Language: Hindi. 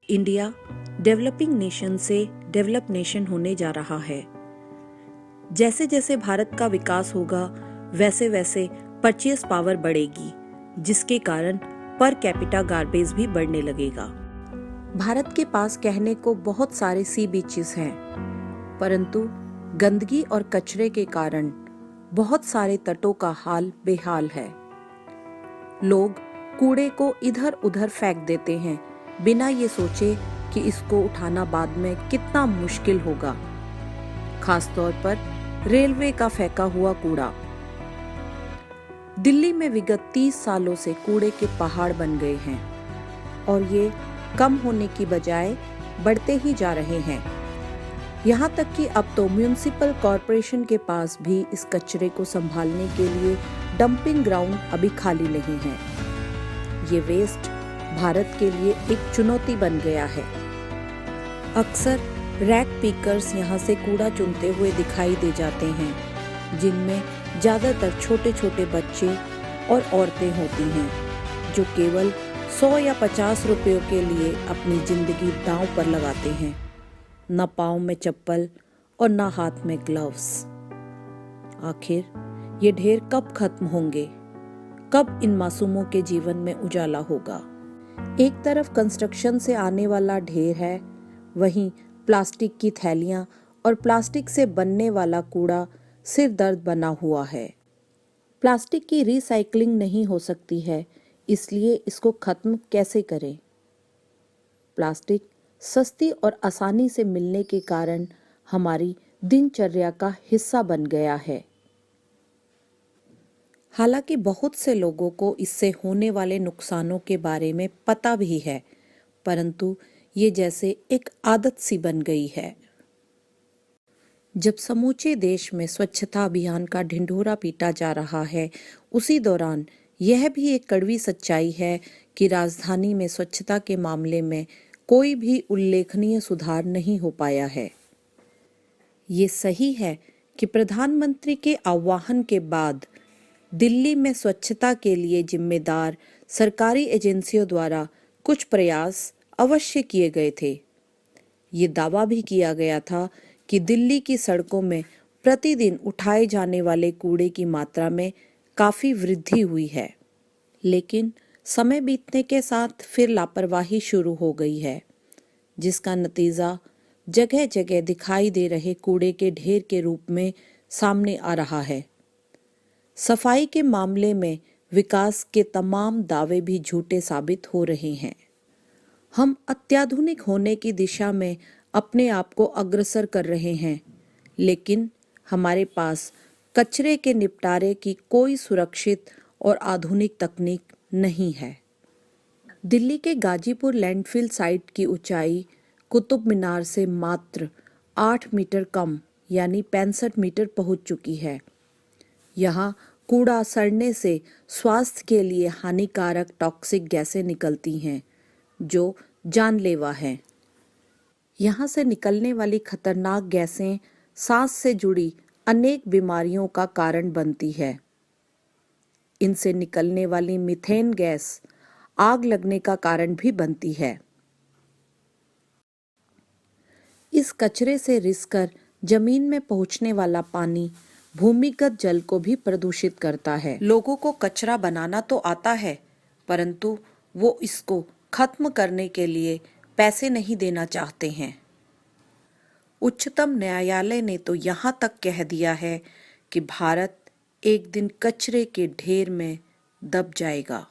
इंडिया डेवलपिंग नेशन से डेवलप नेशन होने जा रहा है। जैसे जैसे भारत का विकास होगा वैसे वैसे परचेस पावर बढ़ेगी, जिसके कारण पर कैपिटा गार्बेज भी बढ़ने लगेगा। भारत के पास कहने को बहुत सारे सी बीचेस हैं, परंतु गंदगी और कचरे के कारण बहुत सारे तटों का हाल बेहाल है। लोग कूड़े को इधर उधर फेंक देते हैं बिना ये सोचे कि इसको उठाना बाद में कितना मुश्किल होगा, खासतौर पर रेलवे का फेंका हुआ कूड़ा। दिल्ली में विगत 30 सालों से कूड़े के पहाड़ बन गए हैं और ये कम होने की बजाय बढ़ते ही जा रहे हैं। यहाँ तक कि अब तो म्युनिसिपल कॉरपोरेशन के पास भी इस कचरे को संभालने के लिए डंपिंग ग्राउंड अभी खाली नहीं है। ये वेस्ट भारत के लिए एक चुनौती बन गया है। अक्सर रैक पिकर्स यहाँ से कूड़ा चुनते हुए दिखाई दे जाते हैं, जिनमें ज्यादातर छोटे छोटे बच्चे और औरतें होती हैं, जो केवल 100 या 50 रुपयों के लिए अपनी जिंदगी दांव पर लगाते हैं। न पाँव में चप्पल और न हाथ में ग्लव्स। आखिर ये ढेर कब खत्म होंगे? कब इन मासूमों के जीवन में उजाला होगा? एक तरफ कंस्ट्रक्शन से आने वाला ढेर है, वहीं प्लास्टिक की थैलियां और प्लास्टिक से बनने वाला कूड़ा सिर दर्द बना हुआ है। प्लास्टिक की रिसाइकलिंग नहीं हो सकती है, इसलिए इसको खत्म कैसे करें? प्लास्टिक सस्ती और आसानी से मिलने के कारण हमारी दिनचर्या का हिस्सा बन गया है। हालांकि बहुत से लोगों को इससे होने वाले नुकसानों के बारे में पता भी है, परंतु ये जैसे एक आदत सी बन गई है। जब समूचे देश में स्वच्छता अभियान का ढिंढोरा पीटा जा रहा है, उसी दौरान यह भी एक कड़वी सच्चाई है कि राजधानी में स्वच्छता के मामले में कोई भी उल्लेखनीय सुधार नहीं हो पाया है। ये सही है कि प्रधानमंत्री के आह्वान के बाद दिल्ली में स्वच्छता के लिए जिम्मेदार सरकारी एजेंसियों द्वारा कुछ प्रयास अवश्य किए गए थे। ये दावा भी किया गया था कि दिल्ली की सड़कों में प्रतिदिन उठाए जाने वाले कूड़े की मात्रा में काफी वृद्धि हुई है, लेकिन समय बीतने के साथ फिर लापरवाही शुरू हो गई है, जिसका नतीजा जगह जगह दिखाई दे रहे कूड़े के ढेर के रूप में सामने आ रहा है। सफाई के मामले में विकास के तमाम दावे भी झूठे साबित हो रहे हैं। हम अत्याधुनिक होने की दिशा में अपने आप को अग्रसर कर रहे हैं, लेकिन हमारे पास कचरे के निपटारे की कोई सुरक्षित और आधुनिक तकनीक नहीं है। दिल्ली के गाजीपुर लैंडफिल साइट की ऊंचाई कुतुब मीनार से मात्र 8 मीटर कम यानी 65 मीटर पहुंच चुकी है। यहाँ कूड़ा सड़ने से स्वास्थ्य के लिए हानिकारक टॉक्सिक गैसें निकलती हैं, जो जानलेवा हैं। यहाँ से निकलने वाली खतरनाक गैसें सांस से जुड़ी अनेक बीमारियों का कारण बनती है। इनसे निकलने वाली मीथेन गैस आग लगने का कारण भी बनती है। इस कचरे से रिसकर जमीन में पहुंचने वाला पानी भूमिगत जल को भी प्रदूषित करता है। लोगों को कचरा बनाना तो आता है, परंतु वो इसको खत्म करने के लिए पैसे नहीं देना चाहते हैं। उच्चतम न्यायालय ने तो यहाँ तक कह दिया है कि भारत एक दिन कचरे के ढेर में दब जाएगा।